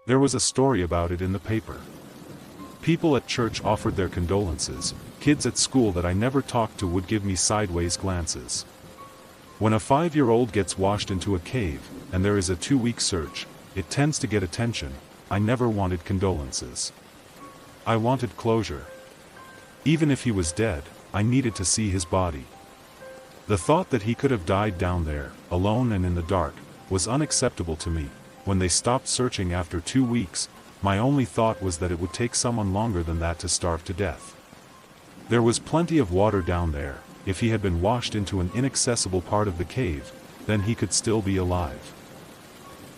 There was a story about it in the paper. People at church offered their condolences, kids at school that I never talked to would give me sideways glances. When a 5-year-old gets washed into a cave, and there is a 2-week search, it tends to get attention. I never wanted condolences. I wanted closure. Even if he was dead, I needed to see his body. The thought that he could have died down there, alone and in the dark, was unacceptable to me. When they stopped searching after 2 weeks, my only thought was that it would take someone longer than that to starve to death. There was plenty of water down there. If he had been washed into an inaccessible part of the cave, then he could still be alive.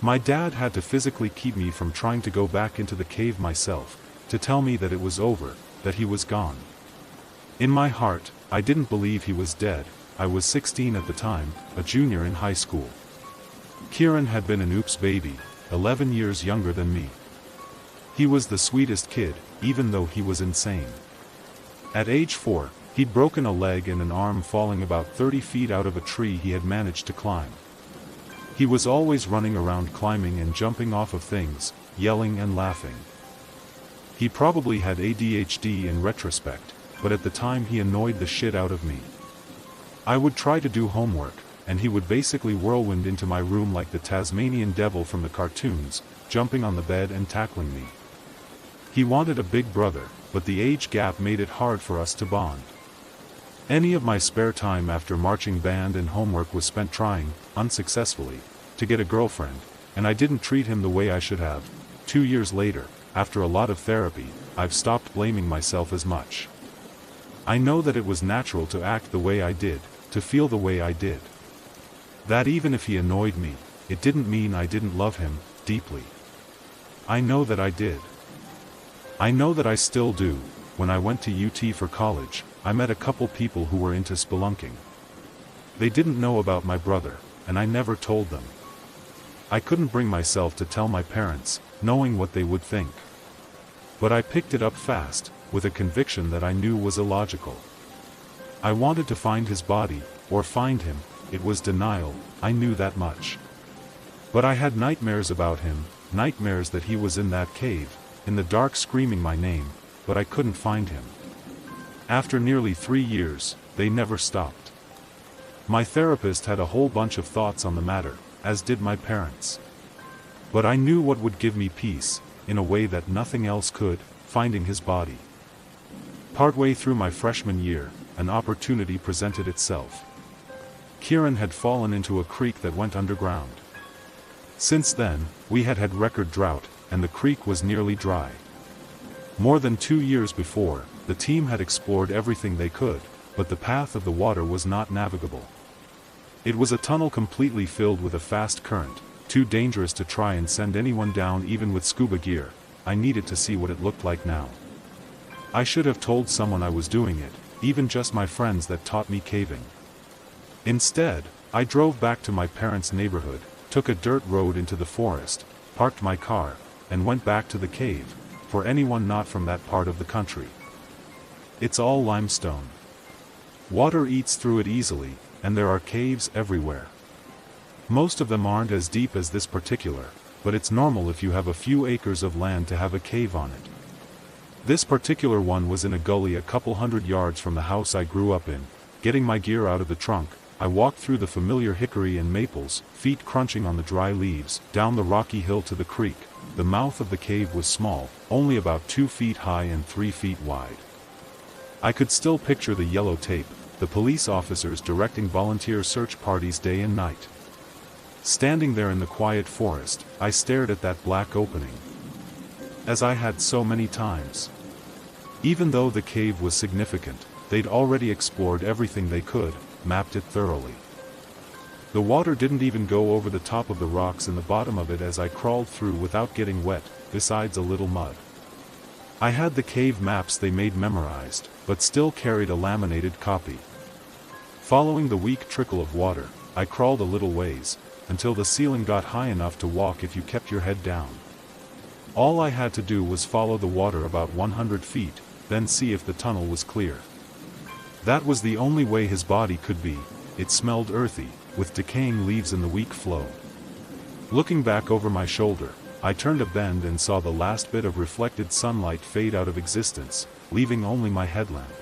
My dad had to physically keep me from trying to go back into the cave myself, to tell me that it was over, that he was gone. In my heart, I didn't believe he was dead. I was 16 at the time, a junior in high school. Kieran had been an oops baby, 11 years younger than me. He was the sweetest kid, even though he was insane. At age 4, he'd broken a leg and an arm falling about 30 feet out of a tree he had managed to climb. He was always running around climbing and jumping off of things, yelling and laughing. He probably had ADHD in retrospect, but at the time he annoyed the shit out of me. I would try to do homework, and he would basically whirlwind into my room like the Tasmanian devil from the cartoons, jumping on the bed and tackling me. He wanted a big brother, but the age gap made it hard for us to bond. Any of my spare time after marching band and homework was spent trying, unsuccessfully, to get a girlfriend, and I didn't treat him the way I should have. 2 years later, after a lot of therapy, I've stopped blaming myself as much. I know that it was natural to act the way I did, to feel the way I did. That even if he annoyed me, it didn't mean I didn't love him, deeply. I know that I did. I know that I still do. When I went to UT for college, I met a couple people who were into spelunking. They didn't know about my brother, and I never told them. I couldn't bring myself to tell my parents, knowing what they would think. But I picked it up fast, with a conviction that I knew was illogical. I wanted to find his body, or find him. It was denial, I knew that much. But I had nightmares about him, nightmares that he was in that cave, in the dark screaming my name, but I couldn't find him. After nearly 3 years, they never stopped. My therapist had a whole bunch of thoughts on the matter, as did my parents. But I knew what would give me peace, in a way that nothing else could, finding his body. Partway through my freshman year, an opportunity presented itself. Kieran had fallen into a creek that went underground. Since then, we had had record drought, and the creek was nearly dry. More than 2 years before, the team had explored everything they could, but the path of the water was not navigable. It was a tunnel completely filled with a fast current, too dangerous to try and send anyone down even with scuba gear. I needed to see what it looked like now. I should have told someone I was doing it, even just my friends that taught me caving. Instead, I drove back to my parents' neighborhood, took a dirt road into the forest, parked my car, and went back to the cave, for anyone not from that part of the country. It's all limestone. Water eats through it easily, and there are caves everywhere. Most of them aren't as deep as this particular, but it's normal if you have a few acres of land to have a cave on it. This particular one was in a gully a couple hundred yards from the house I grew up in. Getting my gear out of the trunk, I walked through the familiar hickory and maples, feet crunching on the dry leaves, down the rocky hill to the creek. The mouth of the cave was small, only about 2 feet high and 3 feet wide. I could still picture the yellow tape, the police officers directing volunteer search parties day and night. Standing there in the quiet forest, I stared at that black opening. As I had so many times. Even though the cave was significant, they'd already explored everything they could, mapped it thoroughly. The water didn't even go over the top of the rocks in the bottom of it as I crawled through without getting wet, besides a little mud. I had the cave maps they made memorized, but still carried a laminated copy. Following the weak trickle of water, I crawled a little ways, until the ceiling got high enough to walk if you kept your head down. All I had to do was follow the water about 100 feet, then see if the tunnel was clear. That was the only way his body could be. It smelled earthy, with decaying leaves in the weak flow. Looking back over my shoulder, I turned a bend and saw the last bit of reflected sunlight fade out of existence, leaving only my headlamp.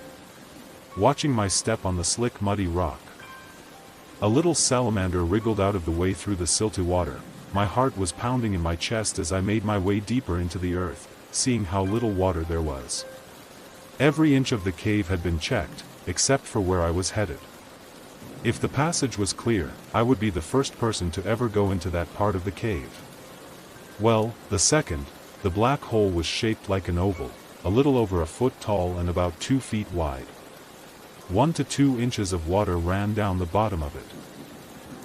Watching my step on the slick muddy rock. A little salamander wriggled out of the way through the silty water. My heart was pounding in my chest as I made my way deeper into the earth, seeing how little water there was. Every inch of the cave had been checked, except for where I was headed. If the passage was clear, I would be the first person to ever go into that part of the cave. Well, the second. The black hole was shaped like an oval, a little over a foot tall and about 2 feet wide. 1 to 2 inches of water ran down the bottom of it.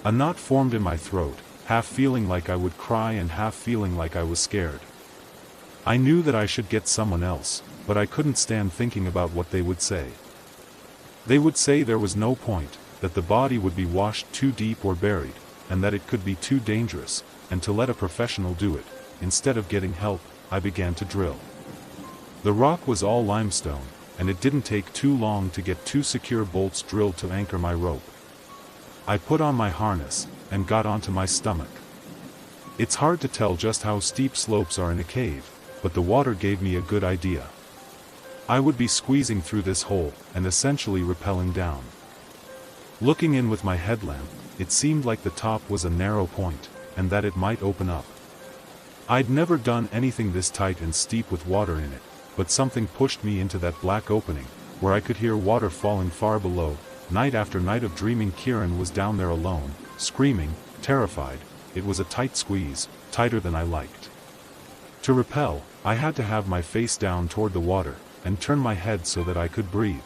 A knot formed in my throat, half feeling like I would cry and half feeling like I was scared. I knew that I should get someone else, but I couldn't stand thinking about what they would say. They would say there was no point, that the body would be washed too deep or buried, and that it could be too dangerous, and to let a professional do it. Instead of getting help, I began to drill. The rock was all limestone, and it didn't take too long to get 2 secure bolts drilled to anchor my rope. I put on my harness, and got onto my stomach. It's hard to tell just how steep slopes are in a cave, but the water gave me a good idea. I would be squeezing through this hole, and essentially rappelling down. Looking in with my headlamp, it seemed like the top was a narrow point, and that it might open up. I'd never done anything this tight and steep with water in it, but something pushed me into that black opening, where I could hear water falling far below. Night after night of dreaming Kieran was down there alone, screaming, terrified. It was a tight squeeze, tighter than I liked. To rappel, I had to have my face down toward the water, and turn my head so that I could breathe.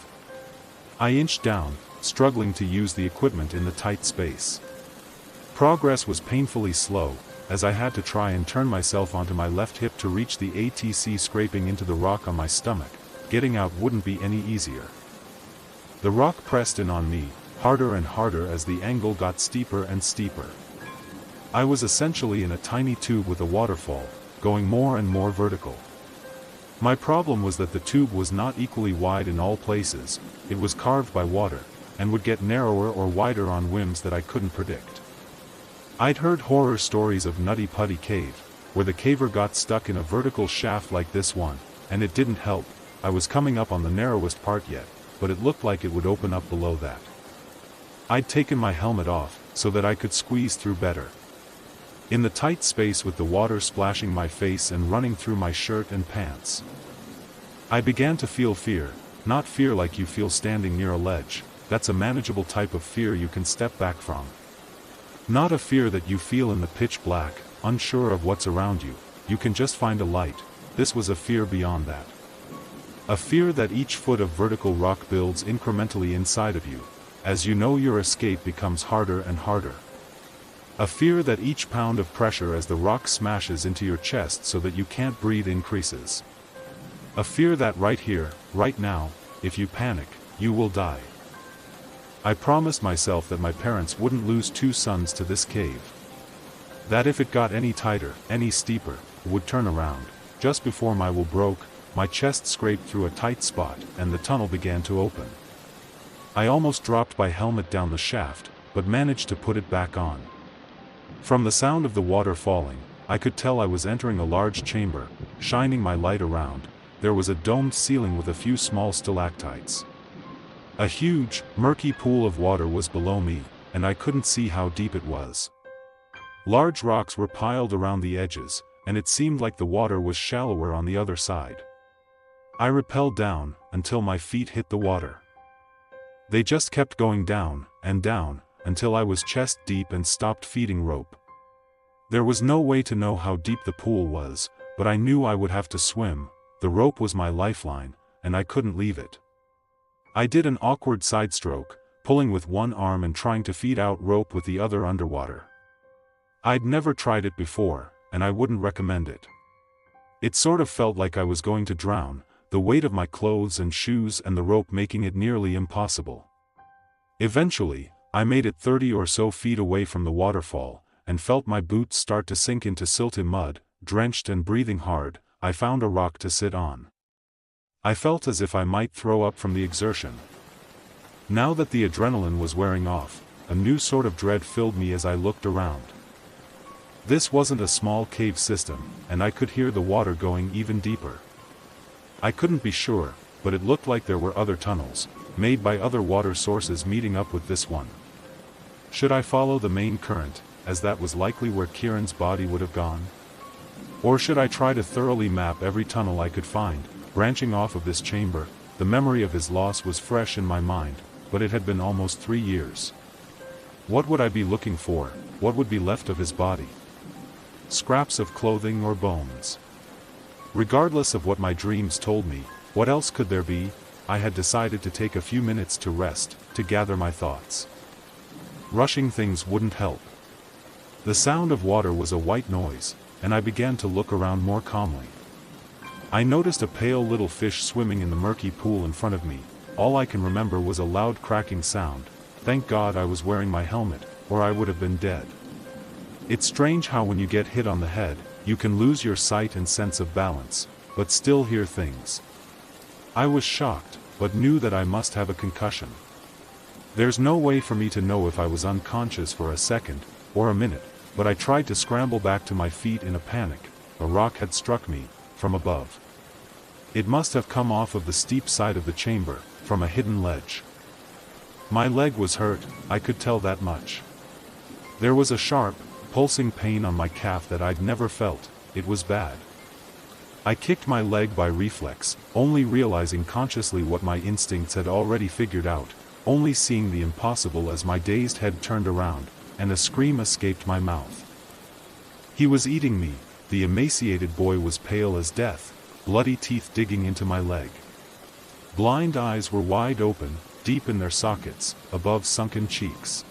I inched down, struggling to use the equipment in the tight space. Progress was painfully slow, as I had to try and turn myself onto my left hip to reach the ATC scraping into the rock on my stomach. Getting out wouldn't be any easier. The rock pressed in on me, harder and harder as the angle got steeper and steeper. I was essentially in a tiny tube with a waterfall, going more and more vertical. My problem was that the tube was not equally wide in all places. It was carved by water, and would get narrower or wider on whims that I couldn't predict. I'd heard horror stories of Nutty Putty Cave, where the caver got stuck in a vertical shaft like this one, and it didn't help. I was coming up on the narrowest part yet, but it looked like it would open up below that. I'd taken my helmet off, so that I could squeeze through better. In the tight space with the water splashing my face and running through my shirt and pants, I began to feel fear, not fear like you feel standing near a ledge. That's a manageable type of fear you can step back from. Not a fear that you feel in the pitch black, unsure of what's around you. You can just find a light. This was a fear beyond that. A fear that each foot of vertical rock builds incrementally inside of you. As you know, your escape becomes harder and harder. A fear that each pound of pressure as the rock smashes into your chest so that you can't breathe increases. A fear that right here, right now, if you panic, you will die. I promised myself that my parents wouldn't lose 2 sons to this cave. That if it got any tighter, any steeper, it would turn around. Just before my will broke, my chest scraped through a tight spot, and the tunnel began to open. I almost dropped my helmet down the shaft, but managed to put it back on. From the sound of the water falling, I could tell I was entering a large chamber, shining my light around. There was a domed ceiling with a few small stalactites. A huge, murky pool of water was below me, and I couldn't see how deep it was. Large rocks were piled around the edges, and it seemed like the water was shallower on the other side. I rappelled down, until my feet hit the water. They just kept going down, until I was chest deep and stopped feeding rope. There was no way to know how deep the pool was, but I knew I would have to swim. The rope was my lifeline, and I couldn't leave it. I did an awkward side stroke, pulling with one arm and trying to feed out rope with the other underwater. I'd never tried it before, and I wouldn't recommend it. It sort of felt like I was going to drown, the weight of my clothes and shoes and the rope making it nearly impossible. Eventually, I made it 30 or so feet away from the waterfall, and felt my boots start to sink into silty mud. Drenched and breathing hard, I found a rock to sit on. I felt as if I might throw up from the exertion. Now that the adrenaline was wearing off, a new sort of dread filled me as I looked around. This wasn't a small cave system, and I could hear the water going even deeper. I couldn't be sure, but it looked like there were other tunnels, made by other water sources meeting up with this one. Should I follow the main current, as that was likely where Kieran's body would have gone? Or should I try to thoroughly map every tunnel I could find, branching off of this chamber? The memory of his loss was fresh in my mind, but it had been almost 3 years. What would I be looking for? What would be left of his body? Scraps of clothing or bones? Regardless of what my dreams told me, what else could there be? I had decided to take a few minutes to rest, to gather my thoughts. Rushing things wouldn't help. The sound of water was a white noise, and I began to look around more calmly. I noticed a pale little fish swimming in the murky pool in front of me. All I can remember was a loud cracking sound. Thank God I was wearing my helmet, or I would have been dead. It's strange how when you get hit on the head, you can lose your sight and sense of balance, but still hear things. I was shocked, but knew that I must have a concussion. There's no way for me to know if I was unconscious for a second, or a minute, but I tried to scramble back to my feet in a panic. A rock had struck me, from above. It must have come off of the steep side of the chamber, from a hidden ledge. My leg was hurt, I could tell that much. There was a sharp, pulsing pain on my calf that I'd never felt. It was bad. I kicked my leg by reflex, only realizing consciously what my instincts had already figured out, only seeing the impossible as my dazed head turned around, and a scream escaped my mouth. He was eating me. The emaciated boy was pale as death, bloody teeth digging into my leg. Blind eyes were wide open, deep in their sockets, above sunken cheeks.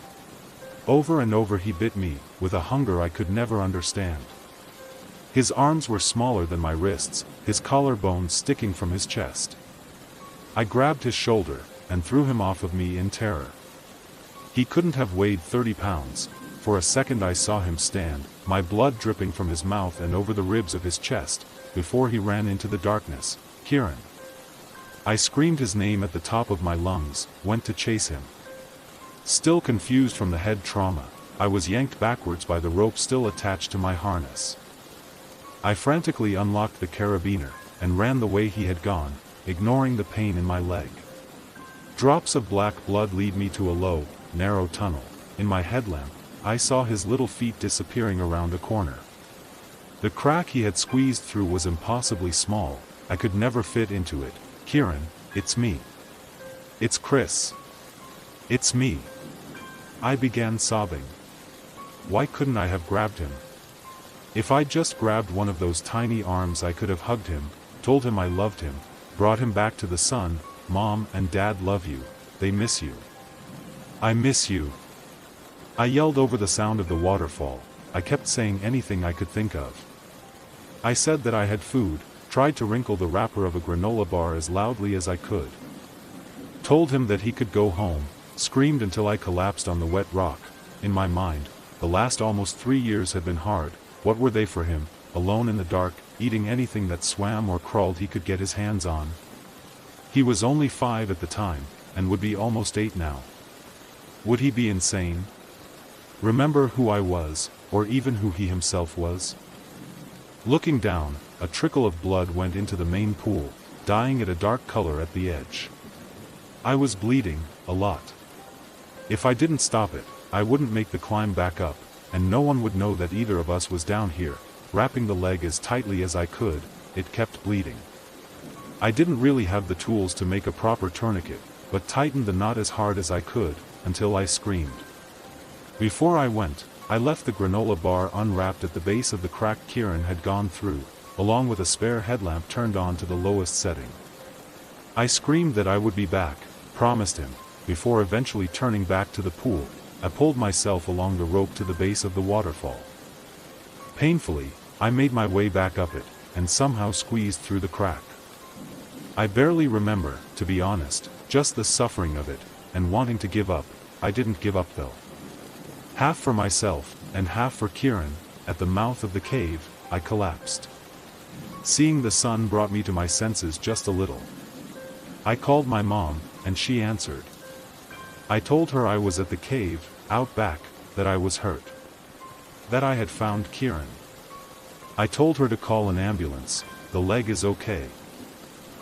Over and over he bit me, with a hunger I could never understand. His arms were smaller than my wrists, his collarbones sticking from his chest. I grabbed his shoulder, and threw him off of me in terror. He couldn't have weighed 30 pounds. For a second I saw him stand, my blood dripping from his mouth and over the ribs of his chest, before he ran into the darkness. Kieran. I screamed his name at the top of my lungs, went to chase him. Still confused from the head trauma, I was yanked backwards by the rope still attached to my harness. I frantically unlocked the carabiner, and ran the way he had gone, ignoring the pain in my leg. Drops of black blood lead me to a low, narrow tunnel. In my headlamp, I saw his little feet disappearing around a corner. The crack he had squeezed through was impossibly small. I could never fit into it. Kieran, it's me. It's Chris. It's me. I began sobbing. Why couldn't I have grabbed him? If I'd just grabbed one of those tiny arms I could have hugged him, told him I loved him, brought him back to the sun. Mom and Dad love you. They miss you. I miss you. I yelled over the sound of the waterfall. I kept saying anything I could think of. I said that I had food, tried to wrinkle the wrapper of a granola bar as loudly as I could. Told him that he could go home, screamed until I collapsed on the wet rock. In my mind, the last almost 3 years had been hard. What were they for him, alone in the dark, eating anything that swam or crawled he could get his hands on? He was only 5 at the time, and would be almost 8 now. Would he be insane? Remember who I was, or even who he himself was? Looking down, a trickle of blood went into the main pool, dyeing it a dark color at the edge. I was bleeding, a lot. If I didn't stop it, I wouldn't make the climb back up, and no one would know that either of us was down here. Wrapping the leg as tightly as I could, it kept bleeding. I didn't really have the tools to make a proper tourniquet, but tightened the knot as hard as I could, until I screamed. Before I went, I left the granola bar unwrapped at the base of the crack Kieran had gone through, along with a spare headlamp turned on to the lowest setting. I screamed that I would be back, promised him. Before eventually turning back to the pool, I pulled myself along the rope to the base of the waterfall. Painfully, I made my way back up it, and somehow squeezed through the crack. I barely remember, to be honest, just the suffering of it, and wanting to give up. I didn't give up though. Half for myself, and half for Kieran. At the mouth of the cave, I collapsed. Seeing the sun brought me to my senses just a little. I called my mom, and she answered. I told her I was at the cave, out back, that I was hurt. that I had found Kieran. I told her to call an ambulance. The leg is okay.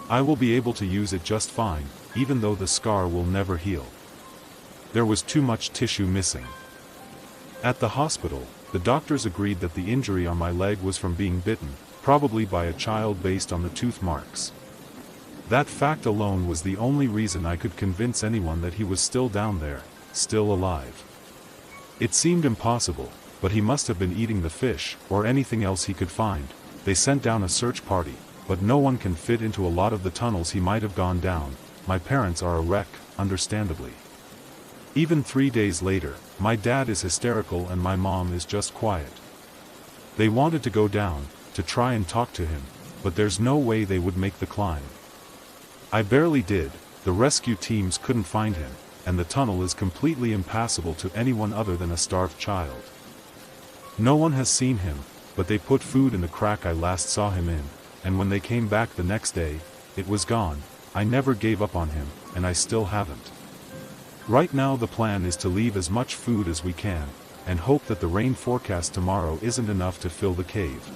I will be able to use it just fine, even though the scar will never heal. There was too much tissue missing. At the hospital, the doctors agreed that the injury on my leg was from being bitten, probably by a child based on the tooth marks. That fact alone was the only reason I could convince anyone that he was still down there, still alive. It seemed impossible, but he must have been eating the fish, or anything else he could find. They sent down a search party, but no one can fit into a lot of the tunnels he might have gone down. My parents are a wreck, understandably. Even 3 days later, my dad is hysterical and my mom is just quiet. They wanted to go down, to try and talk to him, but there's no way they would make the climb. I barely did. The rescue teams couldn't find him, and the tunnel is completely impassable to anyone other than a starved child. No one has seen him, but they put food in the crack I last saw him in, and when they came back the next day, it was gone. I never gave up on him, and I still haven't. Right now the plan is to leave as much food as we can, and hope that the rain forecast tomorrow isn't enough to fill the cave.